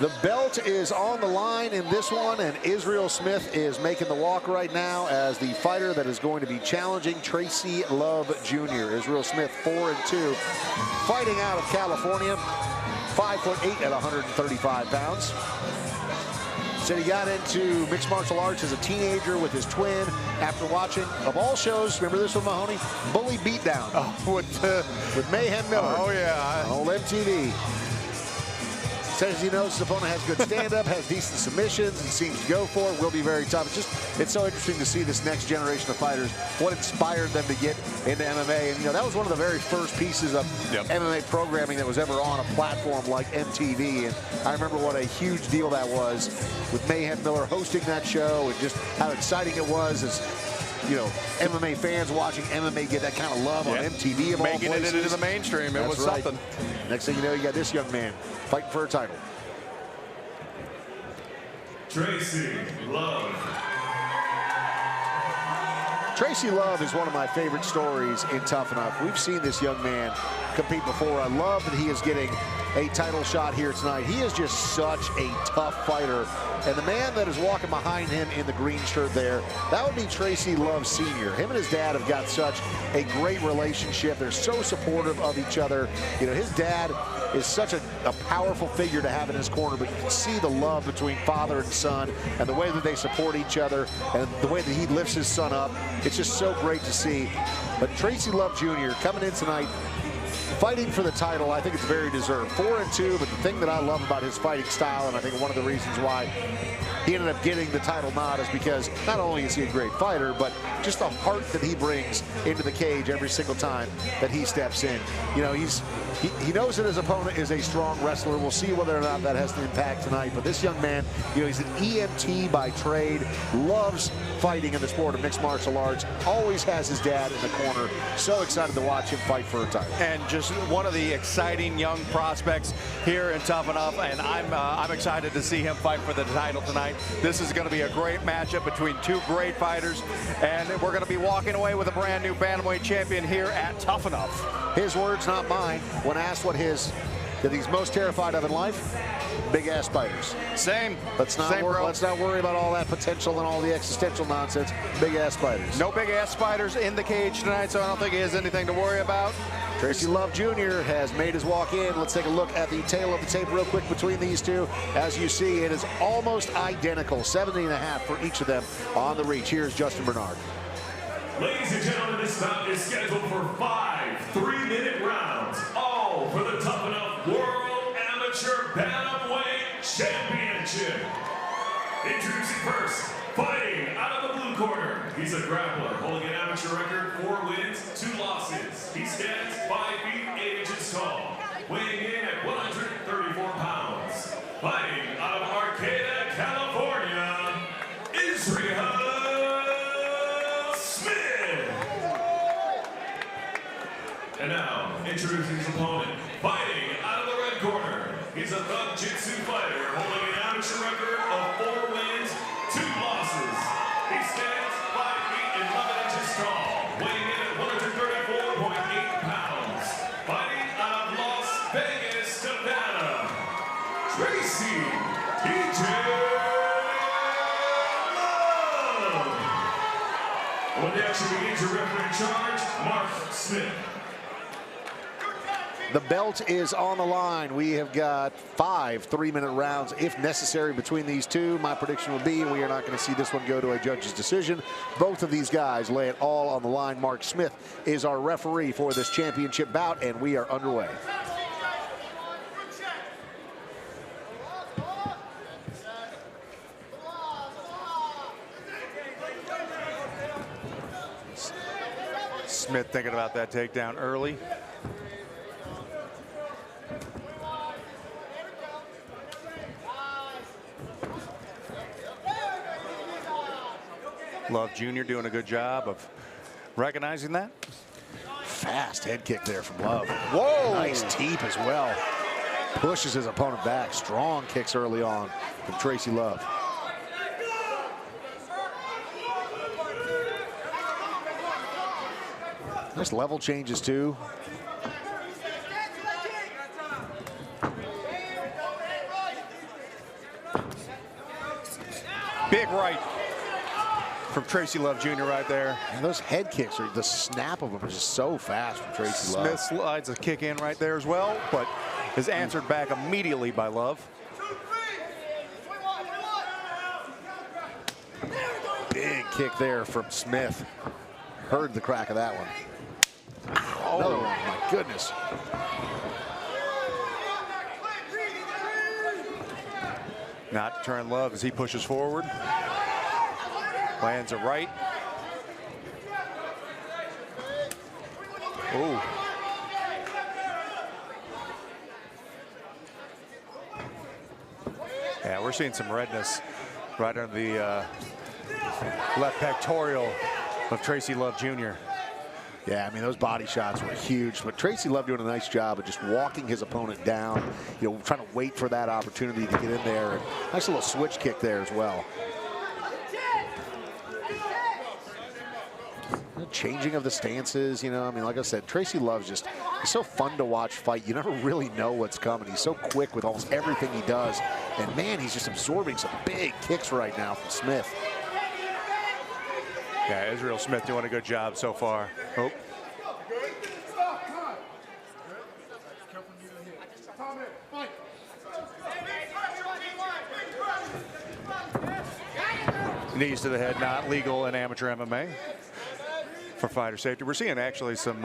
The belt is on the line in this one, and Isreal Smith is making the walk right now as the fighter that is going to be challenging Tracy Love Jr. Isreal Smith, 4-2, fighting out of California, 5'8" at 135 pounds. Said he got into mixed martial arts as a teenager with his twin after watching, of all shows, remember this one, Mahoney? Bully Beatdown. Oh, with Mayhem Miller. Oh, yeah. On old MTV. Says he knows his opponent has good stand-up, has decent submissions, and seems to go for it. Will be very tough. It's so interesting to see this next generation of fighters, what inspired them to get into MMA. And, you know, that was one of the very first pieces of MMA programming that was ever on a platform like MTV. And I remember what a huge deal that was with Mayhem Miller hosting that show and just how exciting it was as, you know, MMA fans watching MMA get that kind of love on MTV of all places. Making it into the mainstream. It was something. Next thing you know, you got this young man fighting for a title. Tracy Love. Tracy Love is one of my favorite stories in Tuff-N-Uff. We've seen this young man compete before. I love that he is getting a title shot here tonight. He is just such a tough fighter. And the man that is walking behind him in the green shirt there, that would be Tracy Love Sr. Him and his dad have got such a great relationship. They're so supportive of each other. You know, his dad is such a powerful figure to have in his corner, but you can see the love between father and son and the way that they support each other and the way that he lifts his son up. It's just so great to see. But Tracy Love Jr. coming in tonight, fighting for the title. I think it's very deserved. 4-2, but the thing that I love about his fighting style, and I think one of the reasons why he ended up getting the title nod, is because not only is he a great fighter, but just the heart that he brings into the cage every single time that he steps in. You know, he knows that his opponent is a strong wrestler. We'll see whether or not that has an impact tonight. But this young man, you know, he's an EMT by trade, loves fighting in the sport of mixed martial arts, always has his dad in the corner. So excited to watch him fight for a title. And just one of the exciting young prospects here in Tuff-N-Uff, and I'm excited to see him fight for the title tonight. This is going to be a great matchup between two great fighters, and we're going to be walking away with a brand new bantamweight champion here at Tuff-N-Uff. His words, not mine. When asked what that he's most terrified of in life, big ass spiders. Same. Let's not worry about all that potential and all the existential nonsense. Big ass spiders. No big ass spiders in the cage tonight, so I don't think he has anything to worry about. Tracy Love Jr. has made his walk in. Let's take a look at the tail of the tape real quick between these two. As you see, it is almost identical. 70.5 for each of them on the reach. Here's Justin Bernard. Ladies and gentlemen, this bout is scheduled for 5 3-minute rounds, all for the Tuff-N-Uff World Amateur Bantamweight Championship. Introducing first, fighting out of the blue corner. He's a grappler, holding an amateur record, 4 wins, 2 losses. He stands 5 feet 8 inches tall, weighing in at 134 pounds. Fighting out of Arcata, California, Isreal. And now, introducing his opponent, fighting out of the red corner. He's a thug jitsu fighter, holding an amateur record of 4 wins, 2 losses. He stands 5 feet 11 inches tall, weighing in at 134.8 pounds. Fighting out of Las Vegas, Nevada, Tracy Love. When the action begins, your referee in charge, Mark Smith. The belt is on the line. We have got 5 3-minute rounds, if necessary, between these two. My prediction would be we are not going to see this one go to a judge's decision. Both of these guys lay it all on the line. Mark Smith is our referee for this championship bout, and we are underway. Smith thinking about that takedown early. Love Jr. doing a good job of recognizing that. Fast head kick there from Love. Whoa! Nice teep as well. Pushes his opponent back. Strong kicks early on from Tracy Love. Nice level changes too. Big right from Tracy Love Jr. right there. And those head kicks, the snap of them is just so fast from Tracy Love. Smith slides a kick in right there as well, but is answered back immediately by Love. Big kick there from Smith. Heard the crack of that one. Oh, another one, my goodness. Not turn Love as he pushes forward. Lands a right. Ooh. Yeah, we're seeing some redness right under the left pectoral of Tracy Love Jr. Yeah, I mean, those body shots were huge, but Tracy Love doing a nice job of just walking his opponent down, you know, trying to wait for that opportunity to get in there. And nice little switch kick there as well. Changing of the stances, you know, I mean, like I said, Tracy Love's just, he's so fun to watch fight. You never really know what's coming. He's so quick with almost everything he does. And man, he's just absorbing some big kicks right now from Smith. Yeah, Isreal Smith doing a good job so far. Oh. Knees to the head, not legal in amateur MMA for fighter safety. We're seeing actually some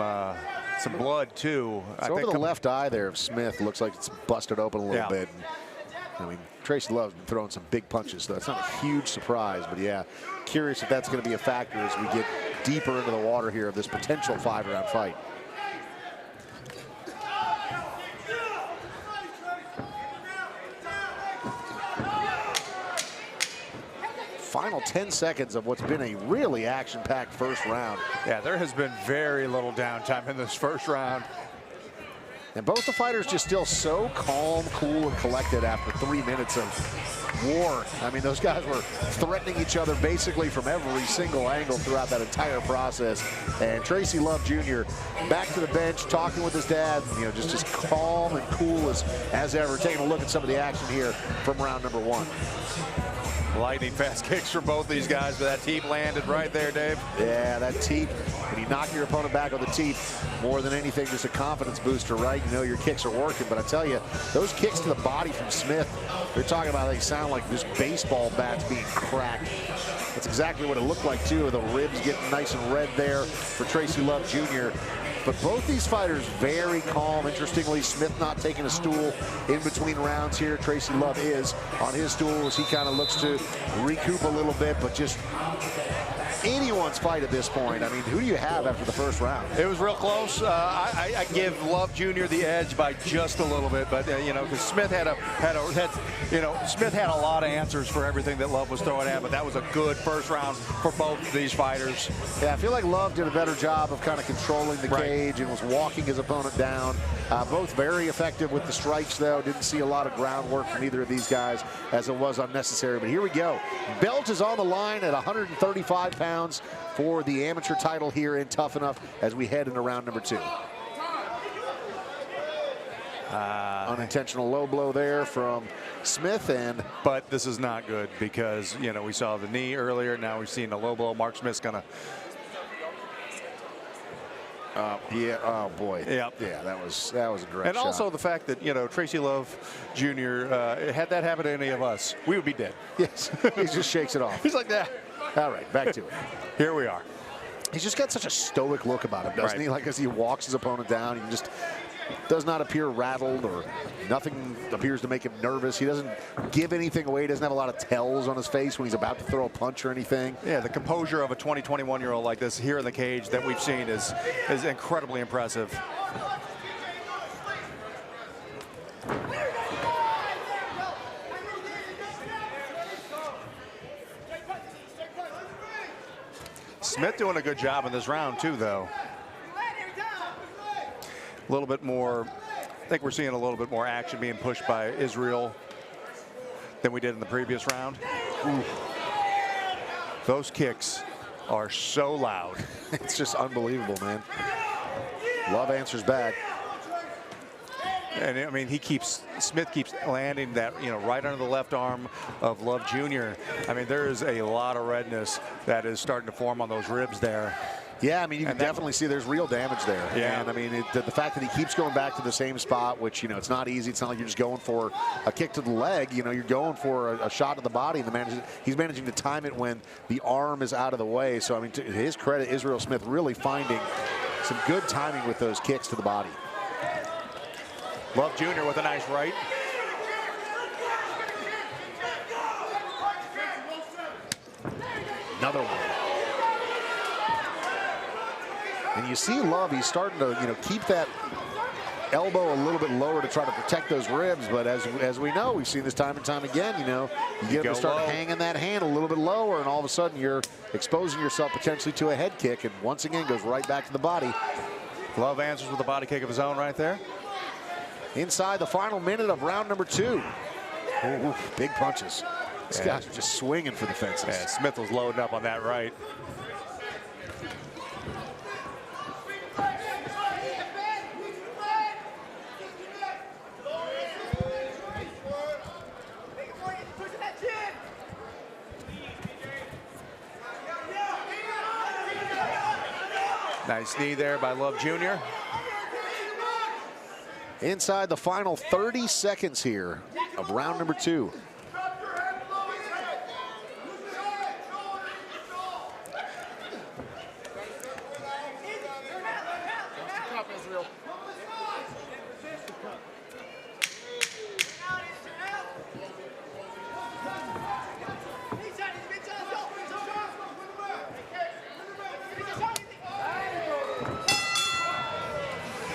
blood too. So over the left eye there of Smith, looks like it's busted open a little bit. And, I mean, Tracy Love's been throwing some big punches, so that's not a huge surprise. But yeah, curious if that's going to be a factor as we get deeper into the water here of this potential 5-round fight. Final 10 seconds of what's been a really action-packed first round. Yeah, there has been very little downtime in this first round. And both the fighters just still so calm, cool, and collected after 3 minutes of war. I mean, those guys were threatening each other basically from every single angle throughout that entire process. And Tracy Love Jr. back to the bench, talking with his dad, you know, just as calm and cool as ever. Taking a look at some of the action here from round number 1. Lightning fast kicks for both these guys, but that teep landed right there, Dave. Yeah, that teep, when you knock your opponent back on the teep, more than anything, just a confidence booster, right? You know your kicks are working, but I tell you, those kicks to the body from Smith, they're talking about they sound like just baseball bats being cracked. That's exactly what it looked like, too. The ribs getting nice and red there for Tracy Love Jr. But both these fighters very calm. Interestingly, Smith not taking a stool in between rounds here. Tracy Love is on his stool as he kind of looks to recoup a little bit, but just anyone's fight at this point. I mean, who do you have after the first round? It was real close. I give Love Jr. the edge by just a little bit, but you know, because Smith Smith had a lot of answers for everything that Love was throwing at, but that was a good first round for both of these fighters. Yeah, I feel like Love did a better job of kind of controlling the cage and was walking his opponent down. Both very effective with the strikes, though. Didn't see a lot of groundwork from either of these guys, as it was unnecessary. But here we go. Belt is on the line at 135 pounds for the amateur title here in Tuff-N-Uff as we head into round number 2. Unintentional low blow there from Smith, but this is not good because, you know, we saw the knee earlier. Now we've seen a low blow. Mark Smith's gonna. Yeah. Oh boy. Yeah. Yeah. That was a great and shot. Also the fact that, you know, Tracy Love Jr. Had that happen to any of us, we would be dead. Yes. He just shakes it off. He's like that. All right, back to it. Here we are. He's just got such a stoic look about him, doesn't he? Like as he walks his opponent down, he just does not appear rattled, or nothing appears to make him nervous. He doesn't give anything away. He doesn't have a lot of tells on his face when he's about to throw a punch or anything. Yeah, the composure of a 20, 21-year-old like this here in the cage that we've seen is incredibly impressive. Smith doing a good job in this round too, though. A little bit more, I think we're seeing a little bit more action being pushed by Isreal than we did in the previous round. Ooh. Those kicks are so loud. It's just unbelievable, man. Love answers back. And I mean, Smith keeps landing that, you know, right under the left arm of Love Jr. I mean, there is a lot of redness that is starting to form on those ribs there. Yeah, I mean, you can definitely see there's real damage there. Yeah. And I mean, the fact that he keeps going back to the same spot, which, you know, it's not easy. It's not like you're just going for a kick to the leg. You know, you're going for a shot to the body. And he's managing to time it when the arm is out of the way. So, I mean, to his credit, Isreal Smith really finding some good timing with those kicks to the body. Love Jr. with a nice right. Another one. And you see Love, he's starting to, you know, keep that elbow a little bit lower to try to protect those ribs. But as we know, we've seen this time and time again, you know, you get him to start hanging that hand a little bit lower, and all of a sudden you're exposing yourself potentially to a head kick, and once again goes right back to the body. Love answers with a body kick of his own right there. Inside the final minute of round number 2. Ooh, big punches. These guys are just swinging for the fences. Yeah, Smith was loading up on that right. Nice knee there by Love Jr. Inside the final 30 seconds here of round number 2.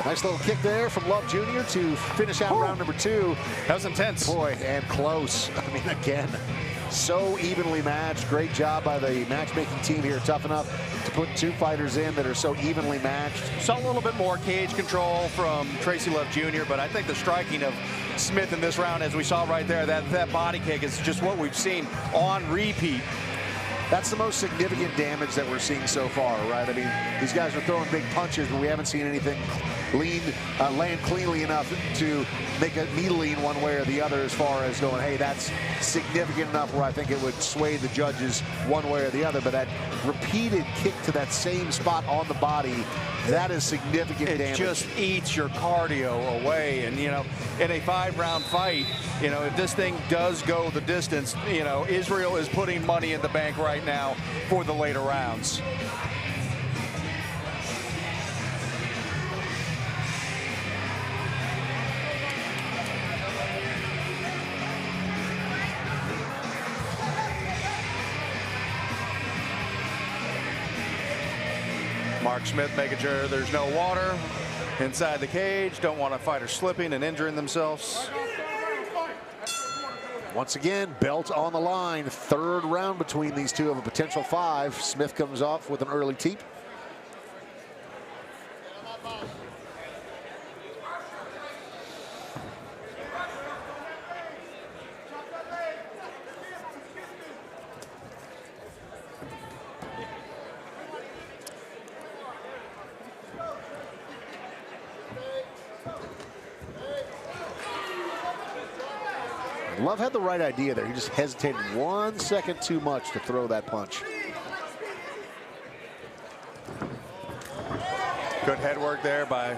Nice little kick there from Love Jr. to finish out round number 2. That was intense. Boy, and close. I mean, again, so evenly matched. Great job by the matchmaking team here at Tuff-N-Uff to put 2 fighters in that are so evenly matched. Saw a little bit more cage control from Tracy Love Jr., but I think the striking of Smith in this round, as we saw right there, that body kick is just what we've seen on repeat. That's the most significant damage that we're seeing so far, right? I mean, these guys are throwing big punches, but we haven't seen anything land cleanly enough to make me lean one way or the other as far as going, hey, that's significant enough where I think it would sway the judges one way or the other. But that repeated kick to that same spot on the body, that is significant damage. It just eats your cardio away. And, you know, in a 5-round fight, you know, if this thing does go the distance, you know, Isreal is putting money in the bank right now for the later rounds. Mark Smith making sure there's no water inside the cage. Don't want a fighter slipping and injuring themselves. Once again, belt on the line. 3rd round between these two of a potential 5. Smith comes off with an early teep. Love had the right idea there. He just hesitated 1 second too much to throw that punch. Good head work there by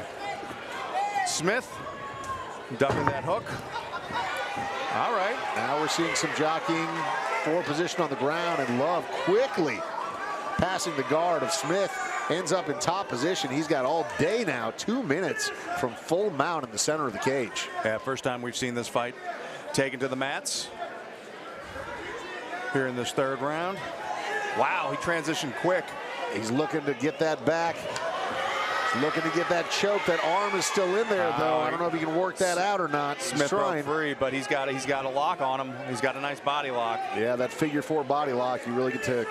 Smith. Ducking that hook. All right. Now we're seeing some jockeying for position on the ground, and Love quickly passing the guard of Smith. Ends up in top position. He's got all day now, 2 minutes from full mount in the center of the cage. Yeah, first time we've seen this fight taken to the mats here in this 3rd round. Wow, he transitioned quick. He's looking to get that back. He's looking to get that choke. That arm is still in there, though. I don't know if he can work that out or not. Smith broke free, but he's got a lock on him. He's got a nice body lock. Yeah, that figure 4 body lock. You really get to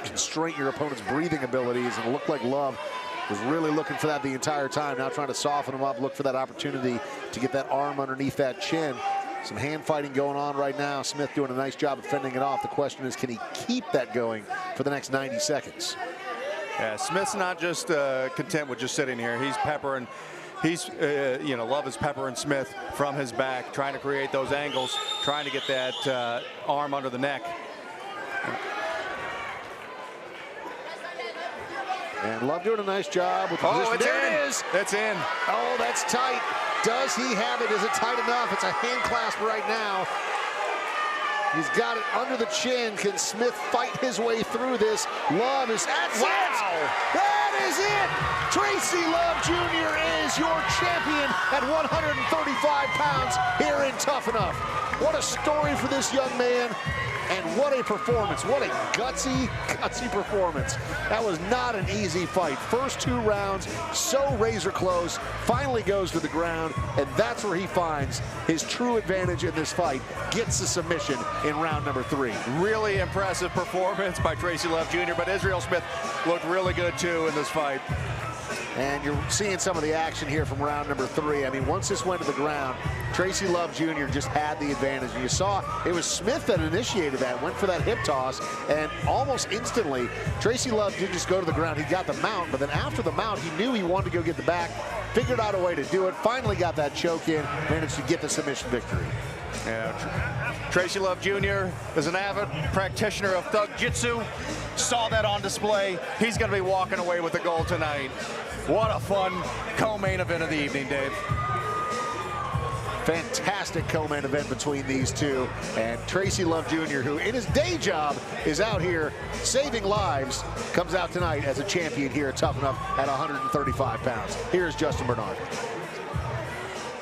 constrain your opponent's breathing abilities, and it looked like Love was really looking for that the entire time. Now trying to soften him up, look for that opportunity to get that arm underneath that chin. Some hand fighting going on right now. Smith doing a nice job of fending it off. The question is, can he keep that going for the next 90 seconds? Yeah, Smith's not just content with just sitting here. He's peppering He's, you know, Love is peppering Smith from his back, trying to create those angles, trying to get that arm under the neck. And Love doing a nice job with the position. There it is. It's in. Oh, that's tight. Does he have it? Is it tight enough? It's a hand clasp right now. He's got it under the chin. Can Smith fight his way through this? Love is at That is it. Tracy Love Jr. is your champion at 135 pounds here in Tuff-N-Uff. What a story for this young man. And what a performance. What a gutsy performance. That was not an easy fight. First 2 rounds, so razor close, finally goes to the ground, and that's where he finds his true advantage in this fight. Gets the submission in round number 3. Really impressive performance by Tracy Love Jr., but Isreal Smith looked really good too in this fight. And you're seeing some of the action here from round number 3. I mean, once this went to the ground, Tracy Love Jr. just had the advantage. And you saw it was Smith that initiated that, went for that hip toss, and almost instantly, Tracy Love didn't just go to the ground. He got the mount, but then after the mount, he knew he wanted to go get the back, figured out a way to do it, finally got that choke in, managed to get the submission victory. Yeah, Tracy Love Jr. is an avid practitioner of Thug Jitsu. Saw that on display. He's going to be walking away with the gold tonight. What a fun co-main event of the evening, Dave. Fantastic co-main event between these two. And Tracy Love Jr., who in his day job is out here saving lives, comes out tonight as a champion here at Tuff-N-Uff at 135 pounds. Here's Justin Bernard.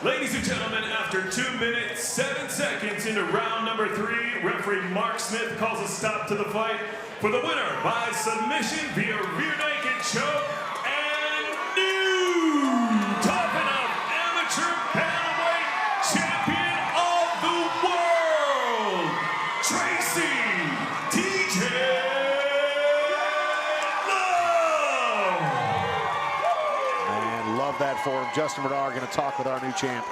Ladies and gentlemen, after 2 minutes, 7 seconds into round number 3, referee Mark Smith calls a stop to the fight for the winner by submission via rear naked choke and new Tuff-N-Uff amateur bantamweight champion of the world, Tracy TJ Love. And love that for him. Justin Bernard going to talk with our new champ.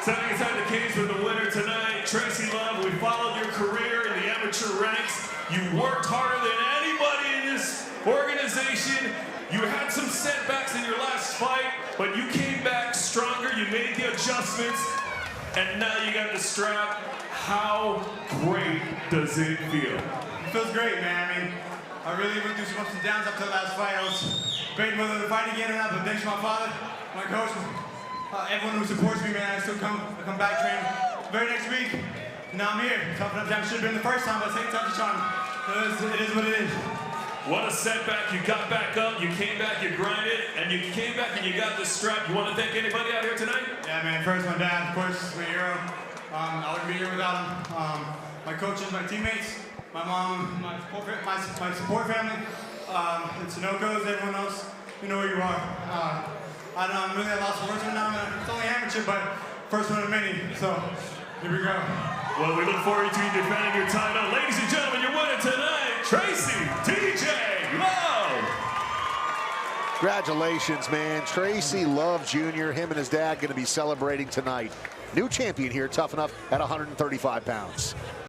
Stepping inside the cage with the winner tonight, Tracy Love. We followed your career in the amateur ranks. You worked harder than anybody in this organization. You had some setbacks in your last fight, but you came back stronger. You made the adjustments, and now you got the strap. How great does it feel? It feels great, man. I mean, I really went through some ups and downs up to the last fight. I was debating whether to fight again or not, but thanks to my father, my coach, everyone who supports me, man. I still come back, train very next week. Now I'm here. Tough-N-Uff Jam should have been the first time, but second time's a charm. It is what it is. What a setback. You got back up, you came back, you grinded, and you came back and you got the strap. You want to thank anybody out here tonight? Yeah, man. First, my dad, of course, my hero. I wouldn't be here without him. My coaches, my teammates, my mom, my support family, and Sunoco's, everyone else. You know where you are. I don't know, I'm really at lost for words right now. It's only amateur, but first one of many. So, here we go. Well, we look forward to you defending your title. Ladies and gentlemen, your winner tonight, Tracy TJ Love. Congratulations, man. Tracy Love Jr., him and his dad going to be celebrating tonight. New champion here at Tuff-N-Uff at 135 pounds.